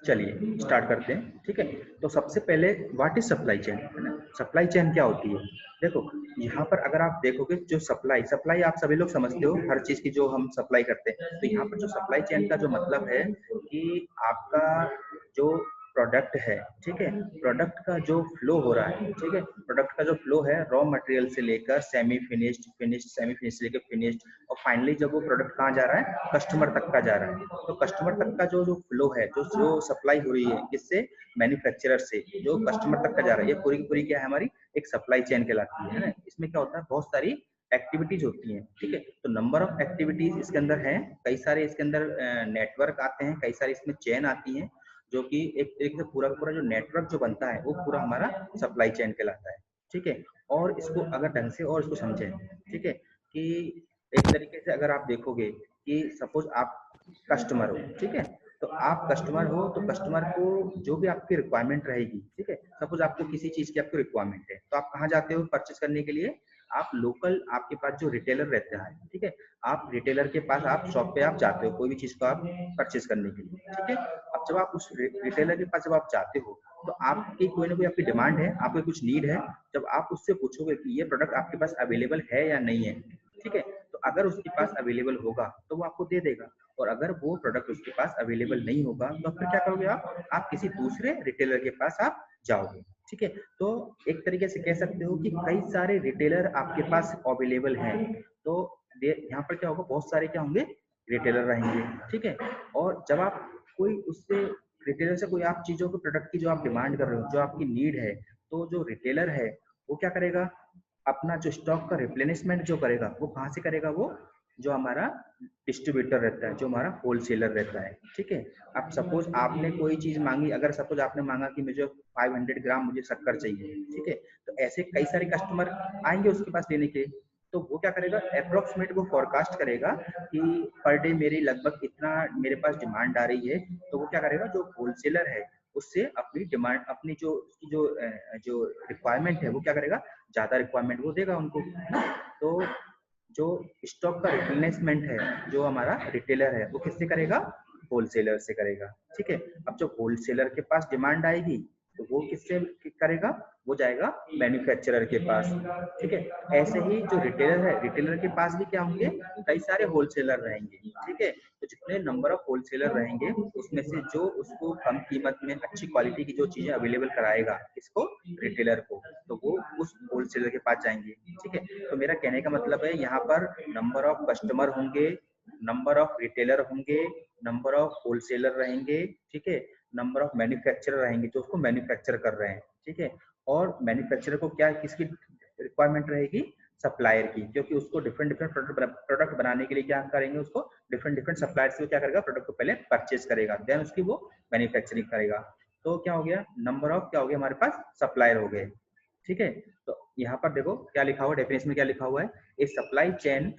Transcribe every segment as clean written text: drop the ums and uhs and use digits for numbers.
चलिए स्टार्ट करते हैं। ठीक है, तो सबसे पहले व्हाट इज सप्लाई चेन, है ना। सप्लाई चेन क्या होती है? देखो यहाँ पर अगर आप देखोगे जो सप्लाई सप्लाई आप सभी लोग समझते हो, हर चीज की जो हम सप्लाई करते हैं। तो यहाँ पर जो सप्लाई चेन का जो मतलब है कि आपका जो प्रोडक्ट है, ठीक है, प्रोडक्ट का जो फ्लो हो रहा है, ठीक है, प्रोडक्ट का जो फ्लो है रॉ मटेरियल से लेकर सेमी फिनिश्ड, सेमी फिनिश्ड से लेकर फिनिश्ड, और फाइनली जब वो प्रोडक्ट कहाँ जा रहा है, कस्टमर तक का जा रहा है। तो कस्टमर तक का जो जो फ्लो है, जो जो सप्लाई हो रही है, किससे, मैन्युफैक्चरर से जो कस्टमर तक का जा रहा है, ये पूरी की पूरी क्या है, हमारी एक सप्लाई चेन कहलाती है ना। इसमें क्या होता है, बहुत सारी एक्टिविटीज होती हैं। ठीक है, तो नंबर ऑफ एक्टिविटीज इसके अंदर है, कई सारे इसके अंदर नेटवर्क आते हैं, कई सारी इसमें चेन आती हैं, जो कि एक तरीके से पूरा पूरा जो नेटवर्क जो बनता है वो पूरा हमारा सप्लाई चेन कहलाता है। ठीक है, और इसको अगर ढंग से और इसको समझें, ठीक है, कि एक तरीके से अगर आप देखोगे कि सपोज आप कस्टमर हो, ठीक है, तो आप कस्टमर हो, तो कस्टमर को जो भी आपकी रिक्वायरमेंट रहेगी, ठीक है, सपोज आपको किसी चीज की आपको रिक्वायरमेंट है, तो आप कहाँ जाते हो परचेस करने के लिए, आप लोकल आपके पास जो रिटेलर रहता है, ठीक है, आप रिटेलर के पास, आप शॉप पे आप जाते हो कोई भी चीज को आप परचेस करने के लिए। ठीक है, अब जब आप उस रिटेलर के पास जब आप जाते हो, तो आपकी कोई ना कोई आपकी डिमांड है, आपको कुछ नीड है, जब आप उससे पूछोगे कि ये प्रोडक्ट आपके पास अवेलेबल है या नहीं है, ठीक है, तो अगर उसके पास अवेलेबल होगा तो वो आपको दे देगा, और अगर वो प्रोडक्ट उसके पास अवेलेबल नहीं होगा तो फिर क्या करोगे, आप किसी दूसरे रिटेलर के पास आप जाओगे। ठीक है, तो एक तरीके से कह सकते हो कि कई सारे रिटेलर आपके पास अवेलेबल हैं। तो यहाँ पर क्या होगा, बहुत सारे क्या होंगे, रिटेलर रहेंगे। ठीक है, और जब आप कोई उससे रिटेलर से कोई आप चीजों के प्रोडक्ट की जो आप डिमांड कर रहे हो, जो आपकी नीड है, तो जो रिटेलर है वो क्या करेगा, अपना जो स्टॉक का रिप्लेनिशमेंट जो करेगा वो कहाँ से करेगा, वो जो हमारा डिस्ट्रीब्यूटर रहता है, जो हमारा होलसेलर रहता है। ठीक है, अब सपोज आपने कोई चीज मांगी, अगर सपोज आपने मांगा कि मुझे 500 ग्राम मुझे शक्कर चाहिए, ठीक है, तो ऐसे कई सारे कस्टमर आएंगे उसके पास लेने के, तो वो क्या करेगा, अप्रोक्सीमेट वो फोरकास्ट करेगा कि पर डे मेरी लगभग इतना मेरे पास डिमांड आ रही है, तो वो क्या करेगा, जो होलसेलर है उससे अपनी डिमांड, अपनी जो जो जो रिक्वायरमेंट है वो क्या करेगा, ज्यादा रिक्वायरमेंट वो देगा उनको। तो जो स्टॉक का रिप्लेसमेंट है, जो हमारा रिटेलर है वो किससे करेगा, होलसेलर से करेगा। ठीक है, अब जब होलसेलर के पास डिमांड आएगी तो वो किससे करेगा, वो जाएगा मैन्युफैक्चरर के पास। ठीक है, ऐसे ही जो रिटेलर है, रिटेलर के पास भी क्या होंगे, कई सारे होलसेलर रहेंगे। ठीक है, तो जितने नंबर ऑफ होलसेलर रहेंगे उसमें से जो उसको कम कीमत में अच्छी क्वालिटी की जो चीजें अवेलेबल कराएगा, किसको, रिटेलर को, तो वो उस होलसेलर के पास जाएंगे। ठीक है, तो मेरा कहने का मतलब है यहाँ पर नंबर ऑफ कस्टमर होंगे, नंबर ऑफ रिटेलर होंगे, नंबर ऑफ होलसेलर रहेंगे, ठीक है, नंबर ऑफ मैन्युफैक्चरर रहेंगे जो उसको मैन्युफैक्चर कर रहे हैं। ठीक है, और मैन्युफैक्चरर को क्या, किसकी रिक्वायरमेंट रहेगी, सप्लायर की, क्योंकि उसको डिफरेंट डिफरेंट प्रोडक्ट बनाने के लिए क्या करेंगे, उसको डिफरेंट डिफरेंट सप्लायर से क्या करेगा, प्रोडक्ट को पहले परचेज करेगा, देन उसकी वो मैन्युफैक्चरिंग करेगा। तो क्या हो गया, नंबर ऑफ क्या हो गया हमारे पास, सप्लायर हो गए। ठीक है, तो यहाँ पर देखो क्या लिखा हुआ, डेफिनेशन में क्या लिखा हुआ है, a supply chain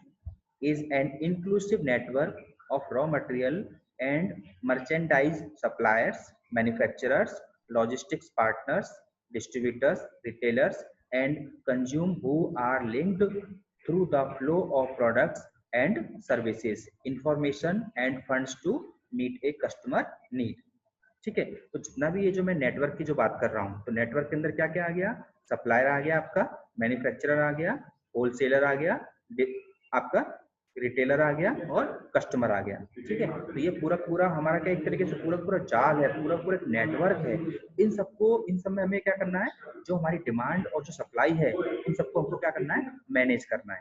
is an inclusive network of raw material and merchandise suppliers, manufacturers, logistics partners, distributors, retailers, and consume who are linked through the flow of products and services, information and funds to meet a customer need. ठीक है, तो जितना भी ये जो मैं network की जो बात कर रहा हूँ, तो नेटवर्क के अंदर क्या क्या आ गया, सप्लायर आ गया आपका, मैन्युफैक्चरर आ गया, होलसेलर आ गया, आपका रिटेलर आ गया, और कस्टमर आ गया। ठीक है, तो ये पूरा पूरा हमारा क्या, एक तरीके से पूरा पूरा जाल है, पूरा पूरा एक नेटवर्क है। इन सब में हमें क्या करना है, जो हमारी डिमांड और जो सप्लाई है, इन सबको हमको क्या करना है, मैनेज करना है।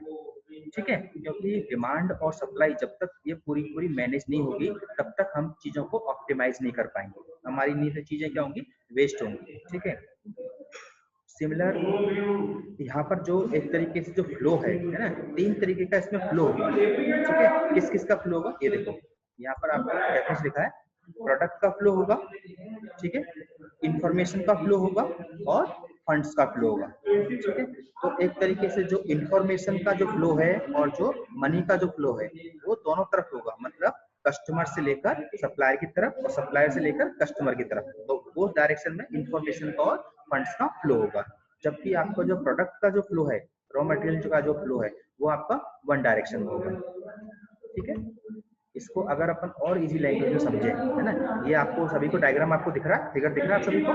ठीक है, क्योंकि डिमांड और सप्लाई जब तक ये पूरी पूरी मैनेज नहीं होगी, तब तक हम चीजों को ऑप्टिमाइज नहीं कर पाएंगे, हमारी नहीं चीजें क्या होंगी, वेस्ट होंगी। ठीक है, सिमिलर यहाँ पर जो एक तरीके से जो फ्लो है ना, तीन तरीके का इसमें फ्लो होगा। ठीक है, किस किस का फ्लो होगा, ये देखो यहाँ पर आपको डेफिनेशन लिखा है, प्रोडक्ट का फ्लो होगा, ठीक है, इंफॉर्मेशन का फ्लो होगा, और फंड्स का फ्लो होगा। ठीक है, तो एक तरीके से जो इंफॉर्मेशन का जो फ्लो है और जो मनी का जो फ्लो है वो दोनों तरफ होगा, मतलब कस्टमर से लेकर सप्लायर की तरफ और सप्लायर से लेकर कस्टमर की तरफ, तो वो डायरेक्शन में इंफॉर्मेशन का और फंड्स का फ्लो होगा। जबकि आपका जो प्रोडक्ट का जो फ्लो है, रॉ मटेरियल का जो फ्लो है, वो आपका वन डायरेक्शन में होगा। ठीक है, इसको अगर अपन और इजी लैंग्वेज में समझे, है ना, ये आपको सभी को डायग्राम आपको दिख रहा है, फिगर दिख रहा है आप सभी को?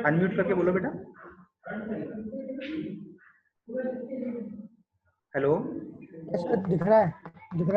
अनम्यूट करके बोलो बेटा। हेलो, दिख रहा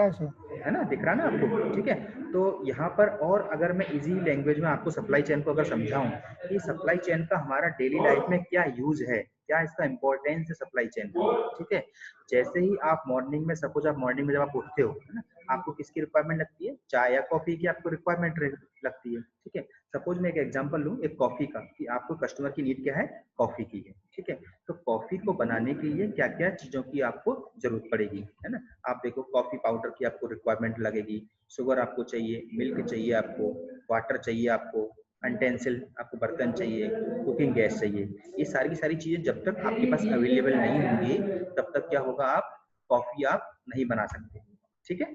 है सर, है ना, दिख रहा है ना आपको? ठीक है, तो यहाँ पर और अगर मैं इजी लैंग्वेज में आपको सप्लाई चेन को अगर समझाऊं कि सप्लाई चेन का हमारा डेली लाइफ में क्या यूज है, क्या इसका इंपॉर्टेंस है सप्लाई चेन का। ठीक है, जैसे ही आप मॉर्निंग में, सपोज आप मॉर्निंग में जब आप उठते हो, है ना, आपको किसकी रिक्वायरमेंट लगती है? चाय या कॉफी की आपको रिक्वायरमेंट लगती है। ठीक है, सपोज मैं एक एग्जांपल लूं एक कॉफी का, कि आपको कस्टमर की नीड क्या है? कॉफी की है। ठीक है, तो कॉफी को बनाने के लिए क्या क्या चीजों की आपको जरूरत पड़ेगी, है ना? आप देखो, कॉफी पाउडर की आपको रिक्वायरमेंट लगेगी, शुगर आपको चाहिए, मिल्क चाहिए आपको, वाटर चाहिए आपको, यूटेंसिल आपको बर्तन चाहिए, कुकिंग गैस चाहिए। ये सारी की सारी चीजें जब तक आपके पास अवेलेबल नहीं होंगी तब तक क्या होगा, आप कॉफी आप नहीं बना सकते। ठीक है,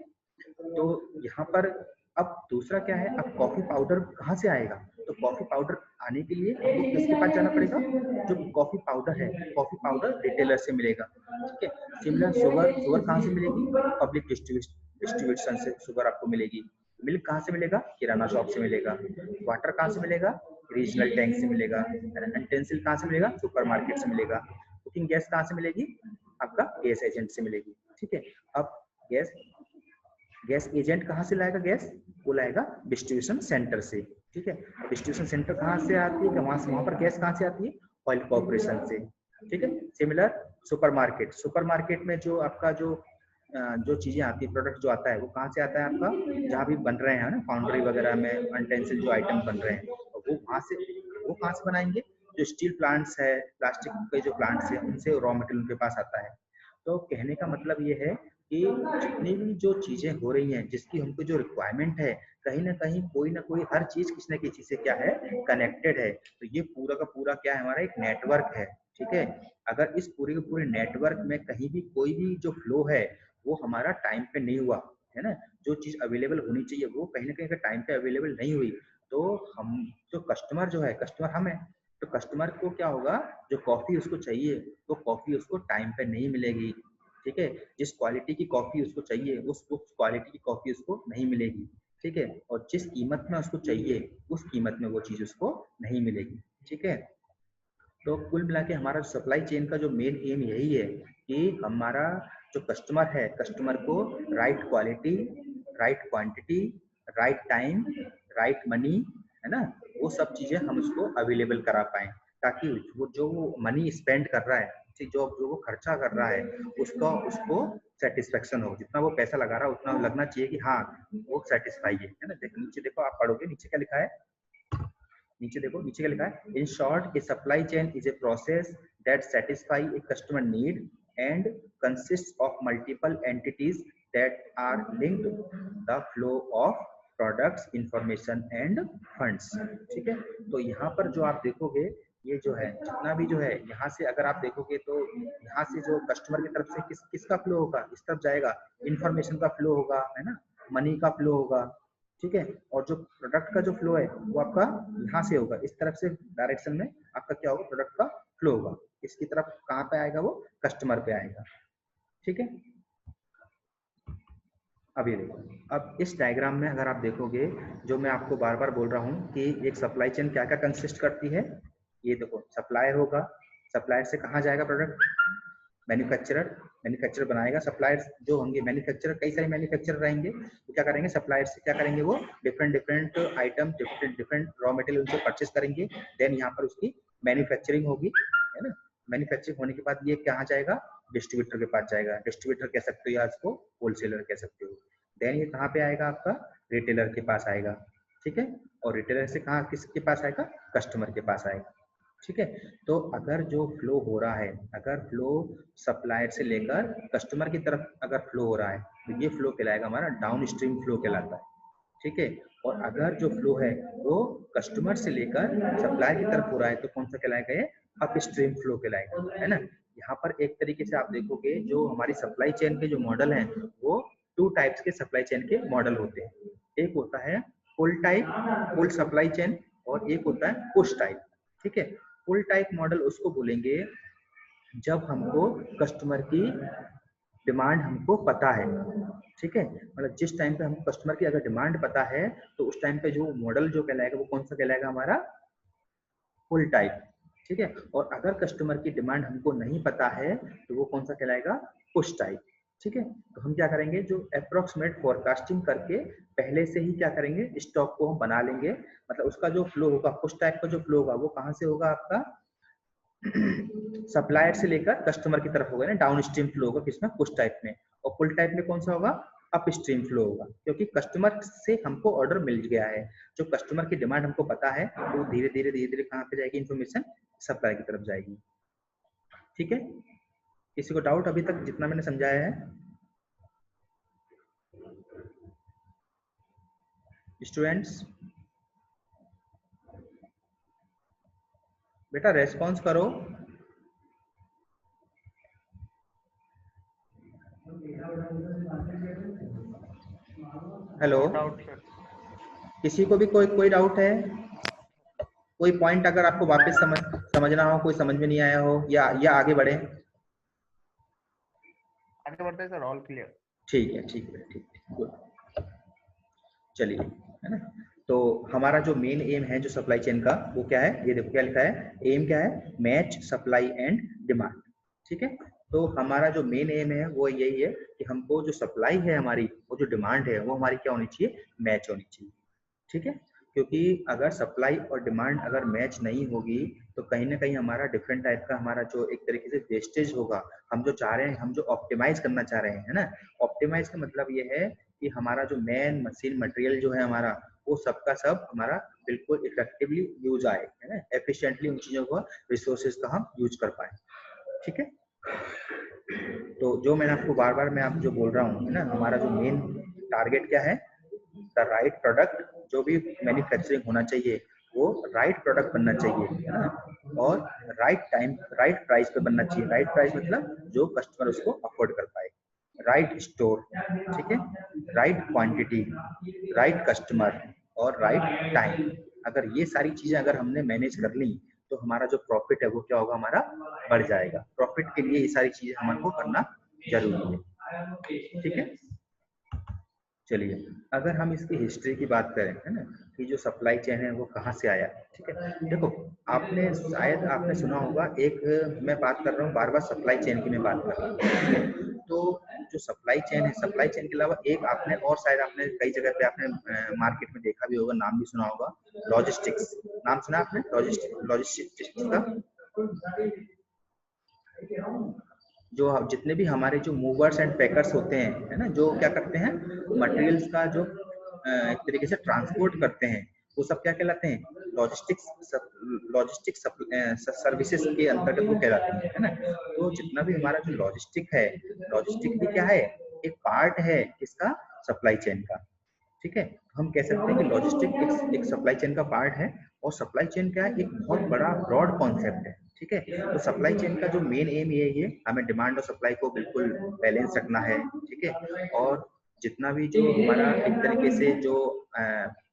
तो यहाँ पर अब दूसरा क्या है, अब कॉफी पाउडर कहाँ से आएगा? तो कॉफी पाउडर आने के लिए आपको किसके पास जाना पड़ेगा? जो कॉफी पाउडर है, कॉफी पाउडर रिटेलर से मिलेगा। ठीक है, सिमिलर शुगर, शुगर कहाँ से मिलेगी? पब्लिक डिस्ट्रीब्यूशन से शुगर आपको मिलेगी। मिल्क कहाँ से मिलेगा? किराना शॉप से मिलेगा। वाटर कहाँ से मिलेगा? रीजनल टैंक से मिलेगा। यूटेंसिल कहाँ से मिलेगा? सुपरमार्केट से मिलेगा। कुकिंग गैस कहाँ से मिलेगी? आपका गैस एजेंट से मिलेगी। ठीक है, अब गैस एजेंट कहाँ से लाएगा गैस? वो लाएगा डिस्ट्रीब्यूशन सेंटर से। ठीक है, डिस्ट्रीब्यूशन सेंटर कहाँ से आती है? वहां पर गैस कहाँ से आती है? ऑयल कॉर्पोरेशन से। ठीक है, सिमिलर सुपरमार्केट, सुपरमार्केट में जो आपका जो चीजें आती है, प्रोडक्ट जो आता है, वो कहाँ से आता है आपका? जहाँ भी बन रहे हैं ना, फाउंड्री वगैरह में यूटेंसिल जो आइटम बन रहे हैं, वो कहाँ से बनाएंगे? जो स्टील प्लांट्स है, प्लास्टिक के जो प्लांट्स है, उनसे रॉ मटेरियल उनके पास आता है। तो कहने का मतलब ये है कि जितनी भी जो चीजें हो रही हैं, जिसकी हमको जो रिक्वायरमेंट है, कहीं ना कहीं कोई ना कोई हर चीज किसी न किसी से क्या है? कनेक्टेड है। तो ये पूरा का पूरा क्या है? हमारा एक नेटवर्क है। ठीक है, अगर इस पूरे के पूरे नेटवर्क में कहीं भी कोई भी जो फ्लो है वो हमारा टाइम पे नहीं हुआ, है ना, जो चीज अवेलेबल होनी चाहिए वो कहीं ना कहीं अगर टाइम पे अवेलेबल नहीं हुई, तो हम जो कस्टमर जो है, कस्टमर हम है, तो कस्टमर को क्या होगा? जो कॉफी उसको चाहिए, वो कॉफी उसको टाइम पे नहीं मिलेगी। ठीक है, जिस क्वालिटी की कॉफी उसको चाहिए उस क्वालिटी की कॉफी उसको नहीं मिलेगी। ठीक है, और जिस कीमत में उसको चाहिए उस कीमत में वो चीज उसको नहीं मिलेगी। ठीक है, तो कुल मिला के हमारा सप्लाई चेन का जो मेन एम यही है कि हमारा जो कस्टमर है, कस्टमर को right quality, right quantity, right time, right money, है ना, वो सब चीजें हम उसको अवेलेबल करा पाए, ताकि वो जो मनी स्पेंड कर रहा है, जो वो खर्चा कर रहा है, उसको सेटिस्फेक्शन हो, जितना वो पैसा लगा रहा है उतना लगना चाहिए कि हाँ वो सेटिस्फाई है ना। देखो नीचे देखो, आप पढ़ोगे नीचे क्या लिखा है, नीचे देखो, नीचे क्या लिखा है? In short, a supply chain is a process that satisfy a customer need and consist of multiple entities that are linked the flow of products, information and funds. ठीक है, तो यहाँ पर जो आप देखोगे, ये जो है जितना भी जो है, यहाँ से अगर आप देखोगे तो यहाँ से जो कस्टमर की तरफ से किसका फ्लो होगा? इस तरफ जाएगा, इंफॉर्मेशन का फ्लो होगा, है ना, मनी का फ्लो होगा। ठीक है, और जो प्रोडक्ट का जो फ्लो है वो आपका यहाँ से होगा, इस तरफ से डायरेक्शन में आपका क्या होगा? प्रोडक्ट का फ्लो होगा। इसकी तरफ कहाँ पे आएगा? वो कस्टमर पे आएगा। ठीक है, अब ये देखो, अब इस डायग्राम में अगर आप देखोगे, जो मैं आपको बार बार बोल रहा हूँ कि एक सप्लाई चेन क्या क्या कंसिस्ट करती है, ये देखो, सप्लायर होगा, सप्लायर से कहाँ जाएगा प्रोडक्ट? मैन्युफैक्चरर, मैन्युफैक्चरर बनाएगा। सप्लायर्स जो होंगे, मैन्युफैक्चरर, कई सारे मैन्युफैक्चरर रहेंगे, तो क्या करेंगे? सप्लायर से क्या करेंगे? वो different item, different raw material उनसे परचेस करेंगे। देन यहाँ पर उसकी मैन्युफैक्चरिंग होगी, है ना। मैन्युफैक्चरिंग होने के बाद ये कहाँ जाएगा? डिस्ट्रीब्यूटर के पास जाएगा। डिस्ट्रीब्यूटर कह सकते हो या इसको होलसेलर कह सकते हो। देन ये कहाँ पे आएगा? आपका रिटेलर के पास आएगा। ठीक है, और रिटेलर से कहाँ, किसके पास आएगा? कस्टमर के पास आएगा। ठीक है, तो अगर जो फ्लो हो रहा है, अगर फ्लो सप्लायर से लेकर कस्टमर की तरफ अगर फ्लो हो रहा है, तो ये फ्लो कहलाएगा हमारा डाउन स्ट्रीम फ्लो कहलाता है। ठीक है, और अगर जो फ्लो है वो कस्टमर से लेकर सप्लायर की तरफ हो रहा है, तो कौन सा कहलाएगा? ये अप स्ट्रीम फ्लो कहलाएगा, है ना। यहाँ पर एक तरीके से आप देखोगे, जो हमारी सप्लाई चेन के जो मॉडल हैं, वो 2 टाइप्स के सप्लाई चेन के मॉडल होते हैं। एक होता है पुल टाइप, पुल सप्लाई चेन, और एक होता है पुश टाइप। ठीक है, पुल टाइप मॉडल उसको बोलेंगे जब हमको कस्टमर की डिमांड हमको पता है, ठीक है, मतलब जिस टाइम पे हमको कस्टमर की अगर डिमांड पता है तो उस टाइम पे जो मॉडल जो कहलाएगा वो कौन सा कहलाएगा, हमारा फुल टाइप, ठीक है। और अगर कस्टमर की डिमांड हमको नहीं पता है तो वो कौन सा कहलाएगा, पुश टाइप, ठीक है। तो हम क्या करेंगे, जो अप्रोक्सीमेट फोरकास्टिंग करके पहले से ही क्या करेंगे, स्टॉक को हम बना लेंगे, मतलब उसका जो फ्लो होगा, पुश टाइप का जो फ्लो होगा वो कहाँ से होगा, आपका सप्लायर से लेकर कस्टमर की तरफ होगा ना, डाउन स्ट्रीम फ्लो होगा किसमें, पुश टाइप में। और फुल टाइप में कौन सा होगा, अप स्ट्रीम फ्लो होगा, क्योंकि कस्टमर से हमको ऑर्डर मिल गया है, जो कस्टमर की डिमांड हमको पता है तो धीरे धीरे कहाँ पे जाएगी इन्फॉर्मेशन, सप्लाई की तरफ जाएगी, ठीक है। किसी को डाउट अभी तक जितना मैंने समझाया है, स्टूडेंट्स? बेटा रेस्पॉन्स करो। हेलो, किसी को भी कोई डाउट है, कोई पॉइंट अगर आपको वापस समझना हो, कोई समझ में नहीं आया हो, या आगे बढ़े? आगे बढ़ते हैं सर, ऑल क्लियर। ठीक है, ठीक है, ठीक, गुड, चलिए, है ना। तो हमारा जो मेन एम है जो सप्लाई चेन का, वो क्या है, ये देखो क्या लिखा है, एम क्या है, मैच सप्लाई एंड डिमांड, ठीक है। तो हमारा जो मेन एम है वो यही है कि हमको जो सप्लाई है हमारी, वो जो डिमांड है वो हमारी क्या होनी चाहिए, मैच होनी चाहिए, ठीक है। क्योंकि अगर सप्लाई और डिमांड अगर मैच नहीं होगी तो कहीं ना कहीं हमारा डिफरेंट टाइप का हमारा जो एक तरीके से वेस्टेज होगा, हम जो चाह रहे हैं, हम जो ऑप्टिमाइज करना चाह रहे हैं, है ना। ऑप्टिमाइज का मतलब ये है कि हमारा जो मैन मशीन मटेरियल जो है हमारा, वो सबका सब हमारा बिल्कुल इफेक्टिवली यूज आए, है ना, एफिशिएंटली उन चीजों को, रिसोर्सेज का हम यूज कर पाए, ठीक है। तो जो मैंने आपको बार बार मैं आप जो बोल रहा हूँ, है ना, हमारा जो मेन टारगेट क्या है, द राइट प्रोडक्ट, जो भी मैन्युफैक्चरिंग होना चाहिए वो राइट प्रोडक्ट बनना चाहिए, है ना, और राइट टाइम राइट प्राइस पे बनना चाहिए। राइट प्राइस मतलब जो कस्टमर उसको अफोर्ड कर पाए, राइट स्टोर, ठीक है, राइट क्वांटिटी, राइट कस्टमर और राइट टाइम। अगर ये सारी चीजें अगर हमने मैनेज कर ली तो हमारा जो प्रॉफिट है वो क्या होगा, हमारा बढ़ जाएगा। प्रॉफिट के लिए ये सारी चीजें हमको करना जरूरी है, ठीक है। चलिए, अगर हम इसकी हिस्ट्री की बात करें, है ना, कि जो सप्लाई चेन है वो कहाँ से आया, ठीक है। देखो, आपने शायद आपने सुना होगा, एक मैं बात कर रहा हूँ बार बार सप्लाई चेन की मैं बात कर रहा हूँ, ठीक है। तो जो सप्लाई चेन है, सप्लाई चेन के अलावा एक आपने और शायद आपने कई जगह पे आपने मार्केट में देखा भी होगा, नाम भी सुना होगा, लॉजिस्टिक्स। नाम सुना आपने लॉजिस्टिक्स का? जो जितने भी हमारे जो मूवर्स एंड पैकर्स होते हैं, है ना, जो क्या करते हैं, मटेरियल्स का जो एक तरीके से ट्रांसपोर्ट करते हैं, वो सब क्या कहलाते हैं, लॉजिस्टिक्स सर्विसेज के अंतर्गत वो कहलाते हैं, है ना। तो जितना भी हमारा जो लॉजिस्टिक है, लॉजिस्टिक भी क्या है, एक पार्ट है किसका, सप्लाई चेन का, ठीक है। हम कह सकते हैं कि लॉजिस्टिक एक सप्लाई चेन का पार्ट है। और सप्लाई चेन क्या है, एक बहुत बड़ा ब्रॉड कॉन्सेप्ट है, ठीक है। तो सप्लाई चेन का जो मेन एम यही है, हमें डिमांड और सप्लाई को बिल्कुल बैलेंस रखना है, ठीक है। और जितना भी जो हमारा एक तरीके से जो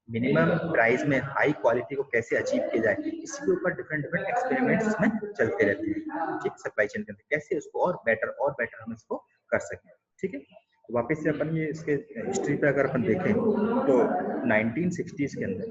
मिनिमम प्राइस में हाई क्वालिटी को कैसे अचीव किया जाए, इसी के ऊपर डिफरेंट डिफरेंट एक्सपेरिमेंट्स इसमें चलते रहते हैं, ठीक। सप्लाई चेन के अंदर कैसे उसको और बेटर हम इसको कर सकें, ठीक है। तो वापस से अपन ये इसके हिस्ट्री पे अगर अपन देखें तो 1960s के अंदर,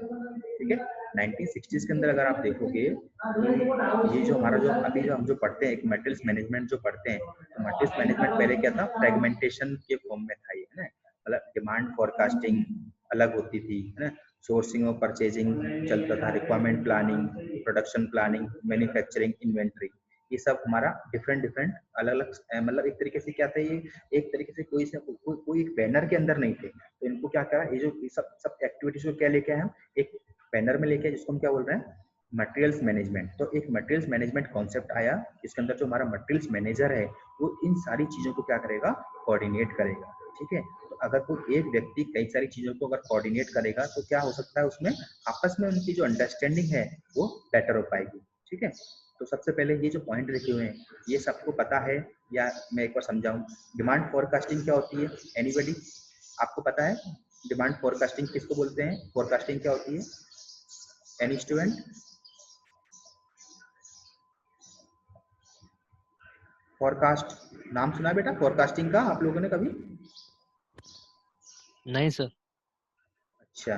ठीक है, 1960s के अंदर अगर आप देखोगे कि ये जो हमारा जो अभी जो हम जो पढ़ते हैं, एक मटेरियल्स मैनेजमेंट जो पढ़ते हैं, तो मटेरियल्स मैनेजमेंट पहले क्या था, फ्रेगमेंटेशन के फॉर्म में था, ये है ना, मतलब डिमांड फोरकास्टिंग अलग होती थी, है ना, सोर्सिंग और परचेजिंग चलता था, requirement planning, production planning, manufacturing, inventory, ये सब हमारा डिफरेंट डिफरेंट अलग अलग, मतलब एक तरीके से क्या था, ये एक तरीके से कोई एक बैनर के अंदर नहीं थे। तो इनको क्या करा, ये जो सब सब एक्टिविटीज को क्या लेके आए हम, एक बैनर में लेके आए, जिसको हम क्या बोल रहे हैं, मटेरियल्स मैनेजमेंट। तो एक मटेरियल्स मैनेजमेंट कॉन्सेप्ट आया, जिसके अंदर जो हमारा मटेरियल्स मैनेजर है वो इन सारी चीजों को क्या करेगा, कोऑर्डिनेट करेगा, ठीक है। तो अगर कोई एक व्यक्ति कई सारी चीजों को अगर कोऑर्डिनेट करेगा तो क्या हो सकता है, उसमें आपस में उनकी जो अंडरस्टैंडिंग है वो बेटर हो पाएगी, ठीक है। तो सबसे पहले ये जो पॉइंट लिखे हुए हैं ये सबको पता है, या मैं एक बार समझाऊं, डिमांड फोरकास्टिंग क्या होती है, एनीबडी आपको पता है डिमांड फोरकास्टिंग किसको बोलते हैं, फोरकास्टिंग क्या होती है, एनी स्टूडेंट? फोरकास्ट नाम सुना है बेटा फोरकास्टिंग का आप लोगों ने कभी? नहीं सर। अच्छा,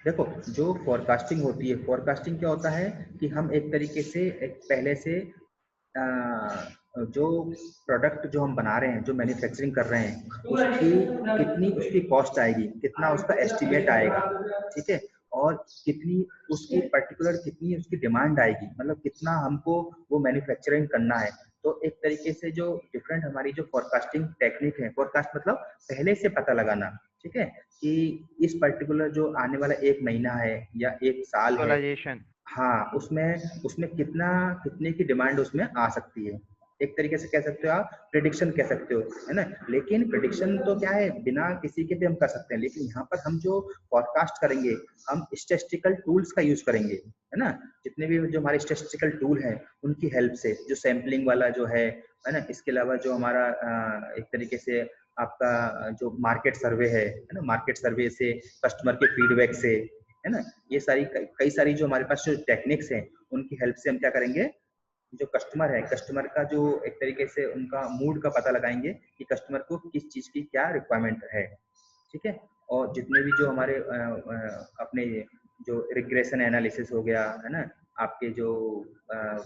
देखो जो फोरकास्टिंग होती है, फोरकास्टिंग क्या होता है कि हम एक तरीके से एक पहले से जो प्रोडक्ट जो हम बना रहे हैं, जो मैन्युफैक्चरिंग कर रहे हैं, उसकी कितनी उसकी कॉस्ट आएगी, कितना उसका एस्टिमेट आएगा, ठीक है, और कितनी उसकी पर्टिकुलर कितनी उसकी डिमांड आएगी, मतलब कितना हमको वो मैन्युफैक्चरिंग करना है। तो एक तरीके से जो डिफरेंट हमारी जो फोरकास्टिंग टेक्निक है, फोरकास्ट मतलब पहले से पता लगाना, ठीक है, कि इस पर्टिकुलर जो आने वाला 1 महीना है या 1 साल है, Visualization. हाँ, उसमें कितने की डिमांड उसमें आ सकती है। एक तरीके से कह सकते हो आप प्रेडिक्शन कह सकते हो, है ना? लेकिन प्रेडिक्शन तो क्या है, बिना किसी के भी हम कर सकते हैं, लेकिन यहाँ पर हम जो फोरकास्ट करेंगे, हम स्टैटिस्टिकल टूल्स का यूज करेंगे, है ना? जितने भी जो हमारे स्टैटिस्टिकल टूल हैं, उनकी हेल्प से, जो सैम्पलिंग वाला जो है ना? इसके अलावा जो हमारा एक तरीके से आपका जो मार्केट सर्वे है ना? मार्केट सर्वे से, कस्टमर के फीडबैक से, है ना? ये सारी कई सारी जो हमारे पास जो टेक्निक्स हैं, उनकी हेल्प से हम क्या करेंगे, जो कस्टमर है, कस्टमर का जो एक तरीके से उनका मूड का पता लगाएंगे कि कस्टमर को किस चीज की क्या रिक्वायरमेंट है, ठीक है। और जितने भी जो हमारे अपने जो रिग्रेशन एनालिसिस हो गया, है ना, आपके जो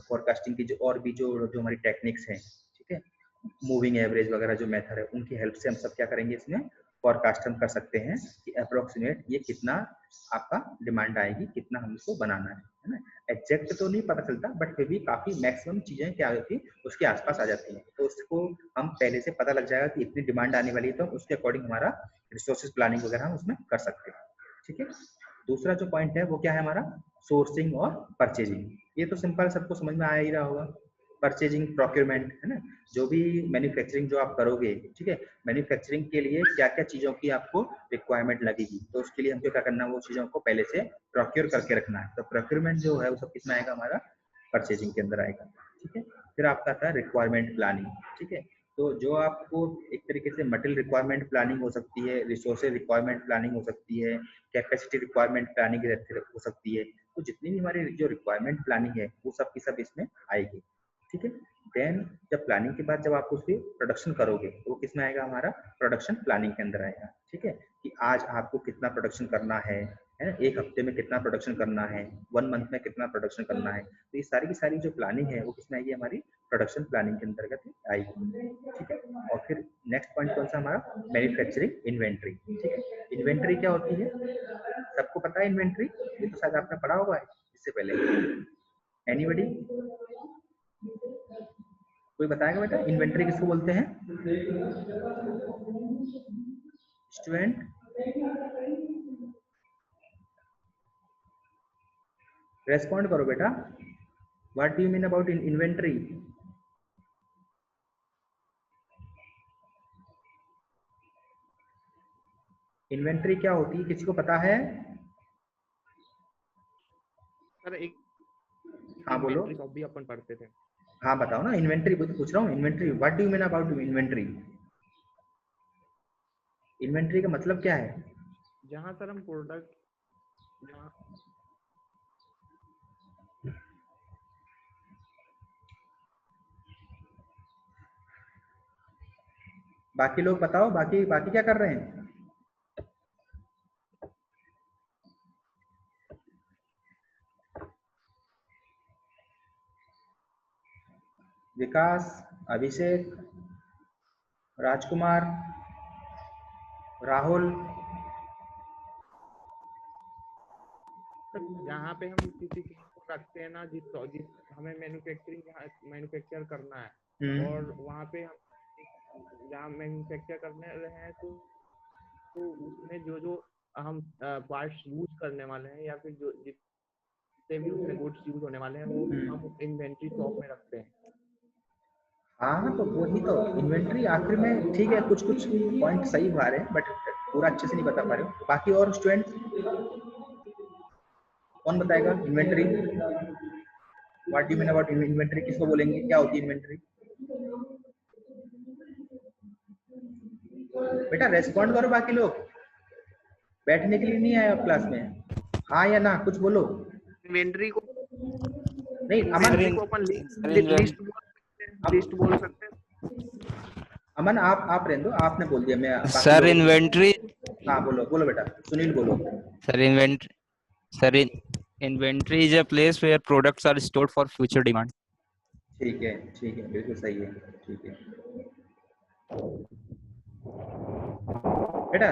फोरकास्टिंग की जो और भी जो जो हमारी टेक्निक्स हैं, ठीक है, मूविंग एवरेज वगैरह जो मेथड है, उनकी हेल्प से हम सब क्या करेंगे, इसमें फोरकास्ट हम कर सकते हैं कि अप्रोक्सीमेट ये कितना आपका डिमांड आएगी, कितना हमको बनाना है ना। एग्जैक्ट तो नहीं पता चलता, बट फिर भी काफी मैक्सिमम चीजें क्या होती है उसके आसपास आ जाती हैं, तो उसको हम पहले से पता लग जाएगा कि इतनी डिमांड आने वाली है, तो उसके अकॉर्डिंग हमारा रिसोर्सेज प्लानिंग वगैरह हम उसमें कर सकते हैं, ठीक है। दूसरा जो पॉइंट है वो क्या है हमारा, सोर्सिंग और परचेजिंग। ये तो सिंपल सबको समझ में आ ही रहा होगा, परचेजिंग प्रोक्योरमेंट, है ना, जो भी मैन्युफैक्चरिंग जो आप करोगे, ठीक है, मैन्युफैक्चरिंग के लिए क्या क्या चीजों की आपको रिक्वायरमेंट लगेगी, तो उसके लिए हमको क्या करना है, वो चीजों को पहले से प्रोक्योर करके रखना है। तो प्रोक्योरमेंट जो है वो सब किसमें आएगा, हमारा परचेजिंग के अंदर आएगा, ठीक है। फिर आपका आता है रिक्वायरमेंट प्लानिंग, ठीक है। तो जो आपको एक तरीके से मटेरियल रिक्वायरमेंट प्लानिंग हो सकती है, रिसोर्सेज रिक्वायरमेंट प्लानिंग हो सकती है, कैपेसिटी रिक्वायरमेंट प्लानिंग हो सकती है, तो जितनी भी हमारी जो रिक्वायरमेंट प्लानिंग है वो सब की सब इसमें आएगी, ठीक है। देन जब प्लानिंग के बाद जब आप उसकी प्रोडक्शन करोगे, तो वो किसमें आएगा, हमारा प्रोडक्शन प्लानिंग के अंदर आएगा, ठीक है, कि आज आपको कितना प्रोडक्शन करना है ना, 1 हफ्ते में कितना प्रोडक्शन करना है, 1 मंथ में कितना प्रोडक्शन करना है, तो ये सारी की सारी जो प्लानिंग है वो किसमें आएगी, हमारी प्रोडक्शन प्लानिंग के अंतर्गत आएगी, ठीक है। और फिर नेक्स्ट पॉइंट कौन सा हमारा, मैन्युफैक्चरिंग इन्वेंट्री, ठीक है। इन्वेंट्री क्या होती है, सबको पता है इन्वेंट्री, ये तो शायद आपने पढ़ा होगा इससे पहले। एनीबॉडी, कोई बताएगा बेटा इन्वेंट्री किसको बोलते हैं, स्टूडेंट? रेस्पॉन्ड करो बेटा, what do you mean about inventory? Inventory क्या होती है, किसी को पता है? सर एक हाँ बोलो। इन्वेंट्री शॉप भी अपन पढ़ते थे। हाँ बताओ ना, इन्वेंट्री पूछ रहा हूँ, inventory what do you mean about inventory? Inventory का मतलब क्या है? जहाँ सर हम प्रोडक्ट, जहाँ बाकी लोग बताओ, बाकी बाकी क्या कर रहे हैं? विकास, अभिषेक, राजकुमार, राहुल, जहाँ पे हम किसी चीज को रखते हैं ना, जिस हमें मैन्युफैक्चर करना है, और वहाँ पे हम जहाँ मैन्युफैक्चर करने रहे हैं, तो उसमें जो जो हम पार्ट्स यूज करने वाले हैं, या फिर जो जितने भी उसमें गुड्स यूज होने वाले हैं, वो हम इन्वेंट्री शॉप में रखते हैं। हाँ तो वही तो इन्वेंट्री आखिर में, ठीक है, कुछ कुछ पॉइंट सही बता रहे हैं बट पूरा अच्छे से नहीं बता पा रहे हो। बाकी और स्टूडेंट कौन बताएगा inventory, what do mean about inventory, किसको बोलेंगे, क्या होती है इन्वेंट्री? बेटा रेस्पॉन्ड करो, बाकी लोग बैठने के लिए नहीं आए क्लास में, हाँ या ना कुछ बोलो। इन्वेंट्री को नहीं अमन, इन्वेंट्री को अपन लिस्ट बोल सकते हैं। अमन आप रहने दो, आपने बोल दिया, मैं बाकी सर लोगों को। इन्वेंट्री, हाँ बोलो बोलो बेटा, सुनील बोलो। Sir inventory, sir inventory is a place where products are stored for future demand. ठीक है, बिल्कुल सही है, ठीक है बेटा।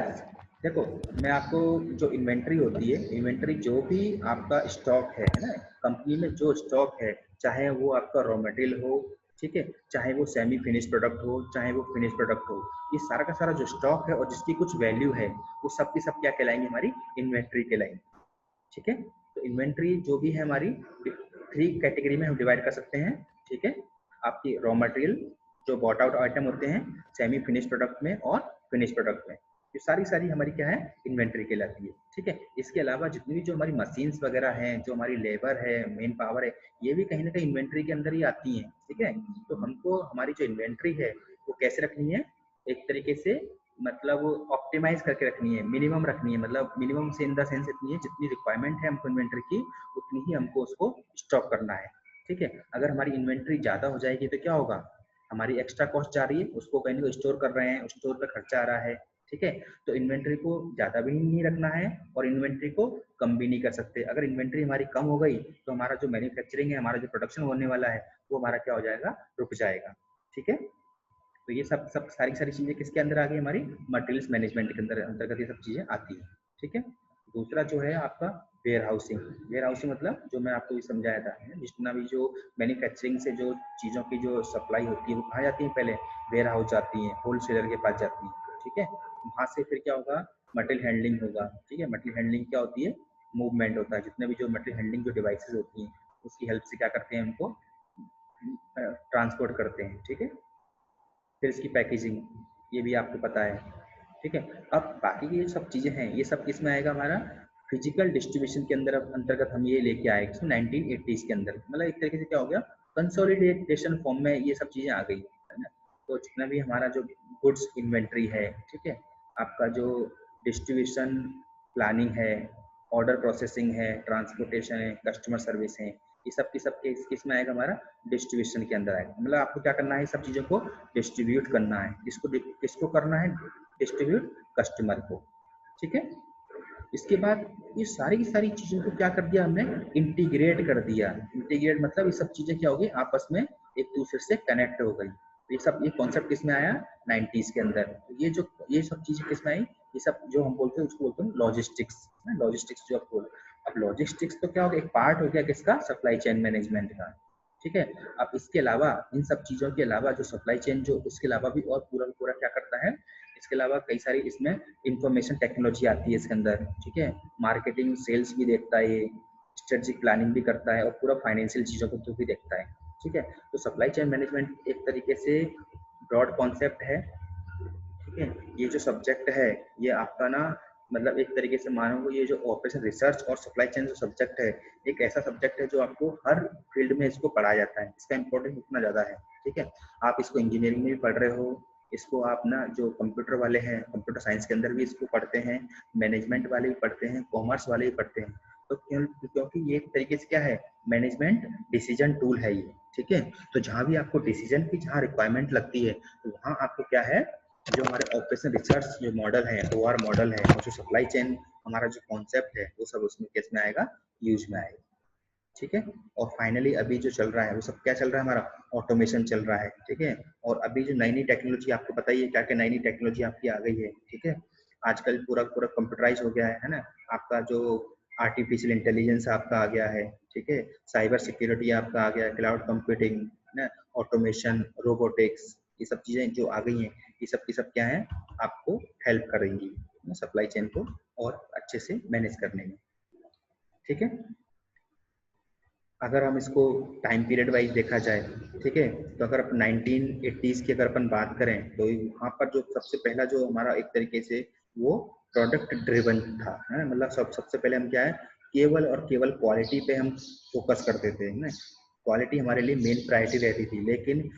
देखो मैं आपको, जो इन्वेंट्री होती है, इन्वेंट्री जो भी आपका स्टॉक है ना, कंपनी में जो स्टॉक है, चाहे वो आपका रॉ मटेरियल हो, ठीक है, चाहे वो सेमी फिनिश प्रोडक्ट हो, चाहे वो फिनिश प्रोडक्ट हो, ये सारा का सारा जो स्टॉक है और जिसकी कुछ वैल्यू है, वो सब की सब क्या कहलाएंगे, हमारी इन्वेंट्री कहलाएंगे। ठीक है, तो इन्वेंट्री जो भी है हमारी 3 कैटेगरी में हम डिवाइड कर सकते हैं। ठीक है, आपकी रॉ मटेरियल जो बॉट आउट आइटम होते हैं, सेमी फिनिश प्रोडक्ट में और फिनिश प्रोडक्ट में, ये सारी हमारी क्या है, इन्वेंट्री कहलाती है। ठीक है, इसके अलावा जितनी भी जो हमारी मशीन्स वगैरह हैं, जो हमारी लेबर है, मेन पावर है, ये भी कहीं ना कहीं इन्वेंट्री के अंदर ही आती हैं। ठीक है, तो हमको हमारी जो इन्वेंट्री है वो कैसे रखनी है, एक तरीके से मतलब ऑप्टिमाइज करके रखनी है, मिनिमम रखनी है, मतलब मिनिमम से इन द सेंस इतनी है जितनी रिक्वायरमेंट है हमको इन्वेंट्री की, उतनी ही हमको उसको स्टॉक करना है। ठीक है, अगर हमारी इन्वेंट्री ज़्यादा हो जाएगी तो क्या होगा, हमारी एक्स्ट्रा कॉस्ट जा रही है, उसको कहीं ना स्टोर कर रहे हैं, स्टोर पे खर्चा आ रहा है। ठीक है, तो इन्वेंट्री को ज़्यादा भी नहीं रखना है और इन्वेंट्री को कम भी नहीं कर सकते। अगर इन्वेंट्री हमारी कम हो गई तो हमारा जो मैन्युफैक्चरिंग है, हमारा जो प्रोडक्शन होने वाला है, वो हमारा क्या हो जाएगा, रुक जाएगा। ठीक है, तो ये सब सब सारी चीजें किसके अंदर आ गई, हमारी मटेरियल्स मैनेजमेंट के अंदर अंतर्गत ये सब चीजें आती हैं। ठीक है, दूसरा जो है आपका वेयर हाउसिंग। वेयर हाउसिंग मतलब जो मैं आपको ये समझाया था, जितना भी जो मैन्युफैक्चरिंग से जो चीज़ों की जो सप्लाई होती है वो कहाँ जाती है, पहले वेयर हाउस जाती हैं, होलसेलर के पास जाती हैं। ठीक है, वहाँ से फिर क्या होगा, मटेरियल हैंडलिंग होगा। ठीक है, मटेरियल हैंडलिंग क्या होती है, मूवमेंट होता है, जितने भी जो मटेरियल हैंडलिंग जो डिवाइसेस होती हैं उसकी हेल्प से क्या करते हैं, उनको ट्रांसपोर्ट करते हैं। ठीक है, फिर इसकी पैकेजिंग, ये भी आपको पता है। ठीक है, अब बाकी की ये सब चीज़ें हैं, ये सब किस में आएगा, हमारा फिजिकल डिस्ट्रीब्यूशन के अंदर अंतर्गत हम ये लेके आए 1980s के अंदर। मतलब एक तरीके से क्या हो गया, कंसोलिडेशन फॉर्म में ये सब चीज़ें आ गई है ना। तो जितना भी हमारा जो गुड्स इन्वेंट्री है, ठीक है, आपका जो डिस्ट्रीब्यूशन प्लानिंग है, ऑर्डर प्रोसेसिंग है, ट्रांसपोर्टेशन है, कस्टमर सर्विस है, ये सब की सब किस में आएगा, हमारा डिस्ट्रीब्यूशन के अंदर आएगा। मतलब आपको क्या करना है, सब चीज़ों को डिस्ट्रीब्यूट करना है। किसको करना है, डिस्ट्रीब्यूट, कस्टमर को। ठीक है, इसके बाद ये सारी की सारी चीज़ों को क्या कर दिया हमने, इंटीग्रेट कर दिया। इंटीग्रेट मतलब ये सब चीज़ें क्या हो गई, आपस में एक दूसरे से कनेक्ट हो गई। तो ये कॉन्सेप्ट किस में आया, 90s के अंदर। तो ये सब चीज़ें किस में आई, ये सब जो हम बोलते हैं उसको बोलते हैं लॉजिस्टिक्स। लॉजिस्टिक्स जो आप बोल, अब लॉजिस्टिक्स तो क्या हो गया, एक पार्ट हो गया किसका, सप्लाई चेन मैनेजमेंट का। ठीक है, अब इसके अलावा इन सब चीज़ों के अलावा जो सप्लाई चेन जो उसके अलावा भी और पूरा पूरा क्या करता है, इसके अलावा कई सारी इसमें इंफॉर्मेशन टेक्नोलॉजी आती है इसके अंदर। ठीक है, मार्केटिंग सेल्स भी देखता है, ये स्ट्रेटेजिक प्लानिंग भी करता है और पूरा फाइनेंशियल चीज़ों को तो भी देखता है। ठीक है, तो सप्लाई चेन मैनेजमेंट एक तरीके से ब्रॉड कॉन्सेप्ट है। ठीक है, ये जो सब्जेक्ट है ये आपका ना, मतलब एक तरीके से मानो ये जो ऑपरेशन रिसर्च और सप्लाई चेन जो सब्जेक्ट है, एक ऐसा सब्जेक्ट है जो आपको हर फील्ड में इसको पढ़ाया जाता है, इसका इंपॉर्टेंस इतना ज़्यादा है। ठीक है, आप इसको इंजीनियरिंग में भी पढ़ रहे हो, इसको आप ना जो कंप्यूटर वाले हैं, कंप्यूटर साइंस के अंदर भी इसको पढ़ते हैं, मैनेजमेंट वाले भी पढ़ते हैं, कॉमर्स वाले भी पढ़ते हैं। तो क्योंकि ये एक तरीके से क्या है, मैनेजमेंट डिसीजन टूल है ये। ठीक है, तो जहाँ भी आपको डिसीजन की जहाँ रिक्वायरमेंट लगती है, तो वहाँ आपको क्या है, जो हमारे ऑपरेशन रिसर्च जो मॉडल है, OR मॉडल है, और जो सप्लाई चेन हमारा जो कॉन्सेप्ट है, वो सब उसमें केस में आएगा, यूज में आएगा। ठीक है, और फाइनली अभी जो चल रहा है वो सब क्या चल रहा है, हमारा ऑटोमेशन चल रहा है। ठीक है, और अभी जो नई नई टेक्नोलॉजी आपको बताइए क्या क्या नई नई टेक्नोलॉजी आपकी आ गई है। ठीक है, आजकल पूरा पूरा कंप्यूटराइज हो गया है ना, आपका जो आर्टिफिशियल इंटेलिजेंस आपका आ गया है। ठीक है, साइबर सिक्योरिटी आपका आ गया है, क्लाउड कंप्यूटिंग ना, ऑटोमेशन, रोबोटिक्स, ये सब चीज़ें जो आ गई हैं, ये सब की सब क्या है, आपको हेल्प करेंगी सप्लाई चेन को और अच्छे से मैनेज करने में। ठीक है, अगर हम इसको टाइम पीरियड वाइज देखा जाए, ठीक है, तो अगर अपन 1980s की अगर अपन बात करें, तो वहाँ पर जो सबसे पहला जो हमारा एक तरीके से वो प्रोडक्ट ड्रिवन था, है ना। मतलब सबसे पहले हम क्या है, केवल और केवल क्वालिटी पे हम फोकस करते थे ना, क्वालिटी हमारे लिए मेन प्रायोरिटी रहती थी। लेकिन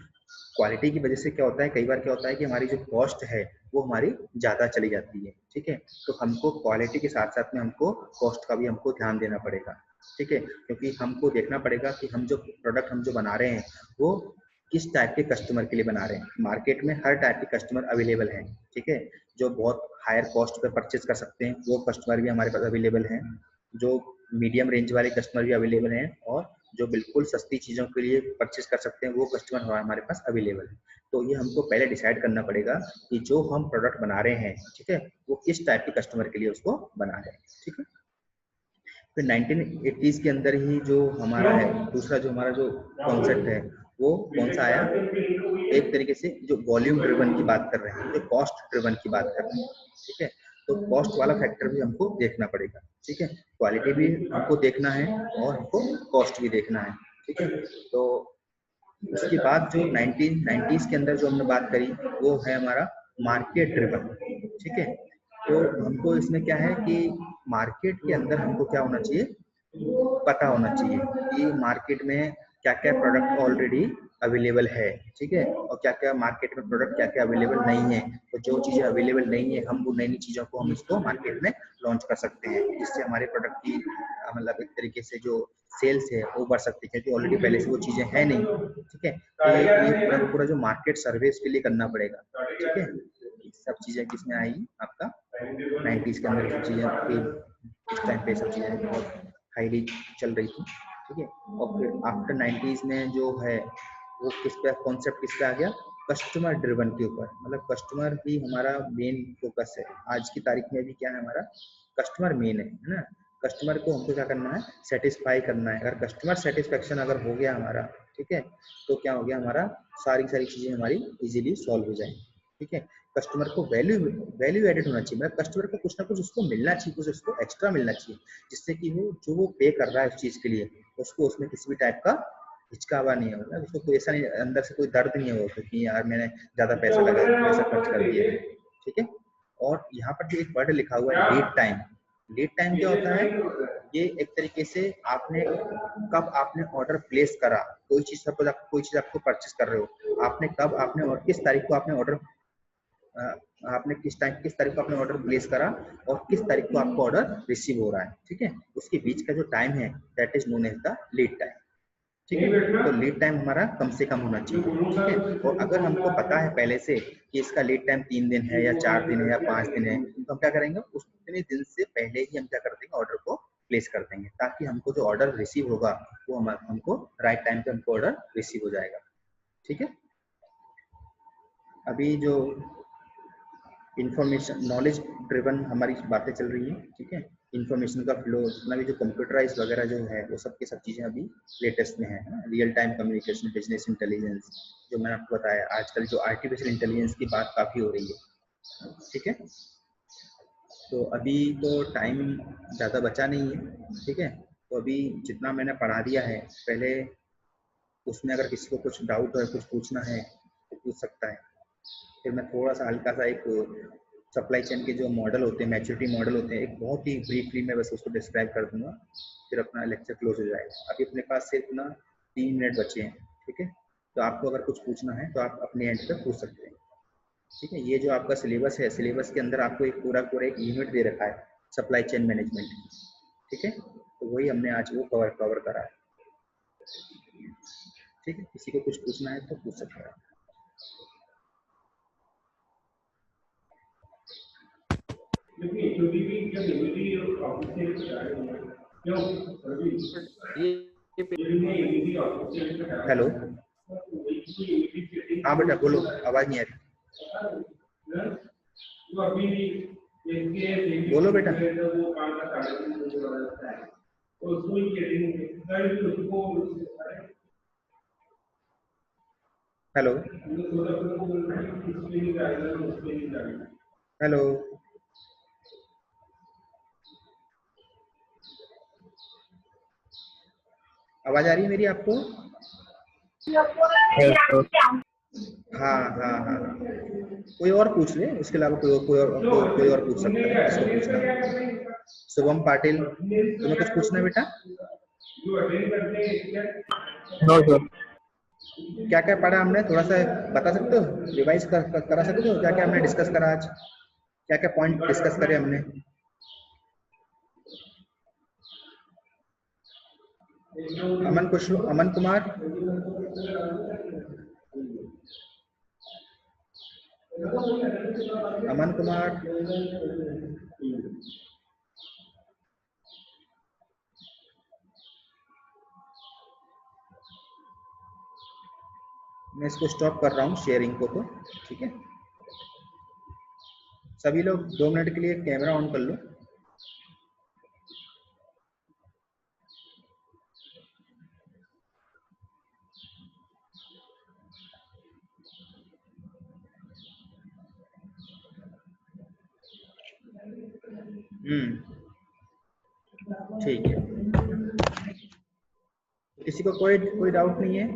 क्वालिटी की वजह से क्या होता है, कई बार क्या होता है कि हमारी जो कॉस्ट है वो हमारी ज़्यादा चली जाती है। ठीक है, तो हमको क्वालिटी के साथ साथ में हमको कॉस्ट का भी हमको ध्यान देना पड़ेगा। ठीक है, क्योंकि हमको देखना पड़ेगा कि हम जो प्रोडक्ट हम जो बना रहे हैं वो किस टाइप के कस्टमर के लिए बना रहे हैं। मार्केट में हर टाइप के कस्टमर अवेलेबल हैं, ठीक है। जो बहुत हायर कॉस्ट पे परचेज कर सकते हैं वो कस्टमर भी हमारे पास अवेलेबल हैं, जो मीडियम रेंज वाले कस्टमर भी अवेलेबल हैं, और जो बिल्कुल सस्ती चीज़ों के लिए परचेज कर सकते हैं वो कस्टमर हमारे पास अवेलेबल है। तो ये हमको पहले डिसाइड करना पड़ेगा कि जो हम प्रोडक्ट बना रहे हैं, ठीक है, वो किस टाइप के कस्टमर के लिए उसको बना रहे हैं, ठीक है। फिर 1980s के अंदर ही जो हमारा है दूसरा जो हमारा जो कॉन्सेप्ट है वो कौन सा आया, एक तरीके से जो वॉल्यूम ड्रिवन की बात कर रहे हैं, जो कॉस्ट ड्रिवन की बात कर रहे हैं, ठीक है। तो कॉस्ट वाला फैक्टर भी हमको देखना पड़ेगा, ठीक है। क्वालिटी भी हमको देखना है और हमको कॉस्ट भी देखना है, ठीक है। तो उसके बाद जो 1990s के अंदर जो हमने बात करी वो है हमारा मार्केट ड्रिवन, ठीक है। तो हमको इसमें क्या है कि मार्केट के अंदर हमको क्या होना चाहिए, पता होना चाहिए कि मार्केट में क्या क्या प्रोडक्ट ऑलरेडी अवेलेबल है, ठीक है, और क्या क्या मार्केट में प्रोडक्ट क्या क्या अवेलेबल नहीं है। तो जो चीज़ें अवेलेबल नहीं है हम वो नई नई चीज़ों को हम इसको मार्केट में लॉन्च कर सकते हैं, जिससे हमारे प्रोडक्ट की मतलब एक तरीके से जो सेल्स है वो बढ़ सकती है, क्योंकि ऑलरेडी पहले से वो चीज़ें हैं नहीं, ठीक है। तो ये पूरा पूरा जो मार्केट सर्वे इसके लिए करना पड़ेगा, ठीक है। सब चीज़ें किसमें आएगी आपका 90s के अंदर, सब चीज़ें इस टाइम पे सब चीज़ें बहुत हाईली चल रही थी, ठीक है। और फिर आफ्टर 90s में जो है वो किस पे कॉन्सेप्ट किस पे आ गया, कस्टमर ड्रिवन के ऊपर, मतलब कस्टमर ही हमारा मेन फोकस है। आज की तारीख में भी क्या है, हमारा कस्टमर मेन है ना। कस्टमर को हमको क्या करना है, सेटिस्फाई करना है। अगर कस्टमर सेटिस्फेक्शन अगर हो गया हमारा, ठीक है, तो क्या हो गया, हमारा सारी चीज़ें हमारी इजीली सॉल्व हो जाएंगी, ठीक है। कस्टमर को वैल्यू एडेड होना चाहिए, मतलब कस्टमर को कुछ ना कुछ उसको मिलना चाहिए, कुछ उसको एक्स्ट्रा मिलना चाहिए, जिससे कि वो जो वो पे कर रहा है उस चीज़ के लिए उसको उसमें किसी भी टाइप का हिचकावा नहीं है, मतलब उसको कोई ऐसा नहीं, अंदर से कोई दर्द नहीं है वो कि यार मैंने ज़्यादा पैसा लगा पैसा खर्च कर दिया है, ठीक है। और यहाँ पर जो एक वर्ड लिखा हुआ है लीड टाइम, लीड टाइम क्या होता है, ये एक तरीके से आपने कब आपने ऑर्डर प्लेस करा, कोई चीज़ सपोज आप कोई चीज़ आपको परचेस कर रहे हो, आपने कब आपने और किस तारीख को आपने ऑर्डर आपने किस तारीख को आपने ऑर्डर प्लेस करा और किस तारीख को आपको ऑर्डर रिसीव हो रहा है, ठीक है। उसके बीच का जो टाइम है that is known as the lead time, ठीक है। तो लीड टाइम हमारा कम से कम होना चाहिए, ठीक है। और अगर हमको पता है पहले से कि इसका लीड टाइम 3 दिन है या 4 दिन है या 5 दिन है, तो हम क्या करेंगे, उतने दिन से पहले ही हम क्या कर देंगे, ऑर्डर को प्लेस कर देंगे, ताकि हमको जो ऑर्डर रिसीव होगा वो हमको राइट टाइम पे हमको ऑर्डर रिसीव हो जाएगा, ठीक है। अभी जो इंफॉर्मेशन नॉलेज ड्रिवन हमारी बातें चल रही है, ठीक है। इंफॉर्मेशन का फ्लो जितना भी जो कंप्यूटराइज वगैरह जो है वो सब की सब चीज़ें अभी लेटेस्ट में है ना। Real time communication, business intelligence, जो मैंने आपको बताया, आजकल जो आर्टिफिशियल इंटेलिजेंस की बात काफ़ी हो रही है, ठीक है। तो अभी तो टाइम ज़्यादा बचा नहीं है, ठीक है। तो अभी जितना मैंने पढ़ा दिया है पहले, उसमें अगर किसी को कुछ डाउट है, कुछ पूछना है तो पूछ सकता है। फिर मैं थोड़ा सा हल्का सा एक सप्लाई चेन के जो मॉडल होते हैं, मैच्योरिटी मॉडल होते हैं, एक बहुत ही ब्रीफली मैं बस उसको डिस्क्राइब कर दूंगा, फिर अपना लेक्चर क्लोज हो जाएगा। अभी अपने पास सिर्फ ना 3 मिनट बचे हैं, ठीक है। तो आपको अगर कुछ पूछना है तो आप अपने एंड पे पूछ सकते हैं, ठीक है। ये जो आपका सिलेबस है, सिलेबस के अंदर आपको एक पूरा एक यूनिट दे रखा है सप्लाई चेन मैनेजमेंट की, ठीक है। तो वही हमने आज वो कवर करा है, ठीक है। किसी को कुछ पूछना है तो पूछ सकता है। हेलो, हाँ बेटा बोलो, आवाज नहीं आ रही, बोलो बेटा। हेलो हेलो, आवाज आ रही है मेरी आपको? हाँ हाँ हाँ, कोई और पूछ ले, उसके अलावा कोई और पूछ सकता है जिसको पूछना। शुभम पाटिल, तुम्हें कुछ पूछना है बेटा? क्या क्या पढ़ा हमने, थोड़ा सा बता सकते हो, रिवाइज करा सकते हो, क्या क्या हमने डिस्कस करा आज, क्या क्या पॉइंट डिस्कस करे हमने? अमन कुमार, अमन कुमार, मैं इसको स्टॉप कर रहा हूँ शेयरिंग को, तो ठीक है। सभी लोग 2 मिनट के लिए कैमरा ऑन कर लो। ठीक है, किसी को कोई डाउट नहीं है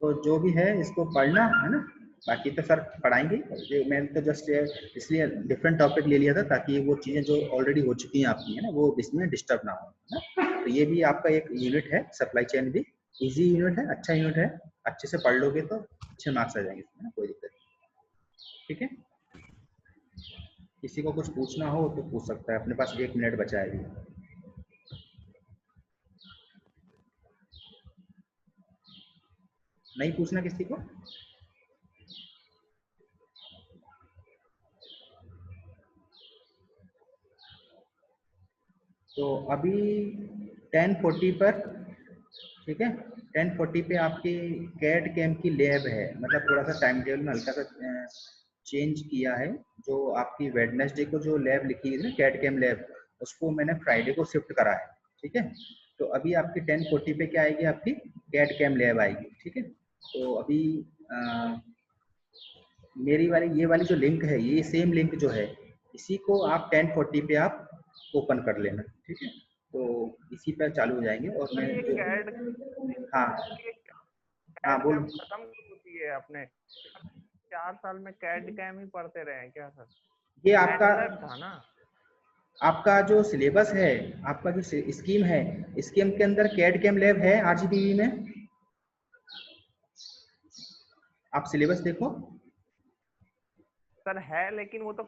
तो जो भी है इसको पढ़ना है ना, बाकी तो सर पढ़ाएंगे। मैंने तो जस्ट इसलिए डिफरेंट टॉपिक ले लिया था ताकि वो चीज़ें जो ऑलरेडी हो चुकी हैं आपकी है ना वो इसमें डिस्टर्ब ना हो, है ना। तो ये भी आपका एक यूनिट है, सप्लाई चेन भी इजी यूनिट है, अच्छा यूनिट है, अच्छे से पढ़ लोगे तो अच्छे मार्क्स आ जाएंगे, है ना, कोई दिक्कत नहीं। ठीक है, किसी को कुछ पूछना हो तो पूछ सकता है, अपने पास 1 मिनट बचा है अभी। नहीं पूछना किसी को? तो अभी 10:40 पर, ठीक है, 10:40 पे आपकी कैट कैम की लैब है, मतलब थोड़ा सा टाइम टेबल में हल्का सा चेंज किया है। जो आपकी वेडनेसडे को जो लैब लिखी है ना कैट कैम लैब, उसको मैंने फ्राइडे को शिफ्ट करा है, ठीक है। तो अभी आपकी 10:40 पे क्या आएगी, आपकी कैट कैम लैब आएगी, ठीक है। तो अभी मेरी वाली ये वाली जो लिंक है, ये सेम लिंक जो है, इसी को आप 10:40 पे आप ओपन कर लेना, ठीक है। तो इसी पर चालू हो जाएंगे। और मैं ये जो कैड हाँ बोल, खत्म होती है अपने 4 साल में कैड कैम ही पढ़ते रहे हैं क्या सर? ये आपका था ना, आपका जो सिलेबस है, आपका जो स्कीम है, स्कीम के अंदर कैड कैम लैब है आरजीबीवी में। आप सिलेबस देखो सर है, लेकिन वो तो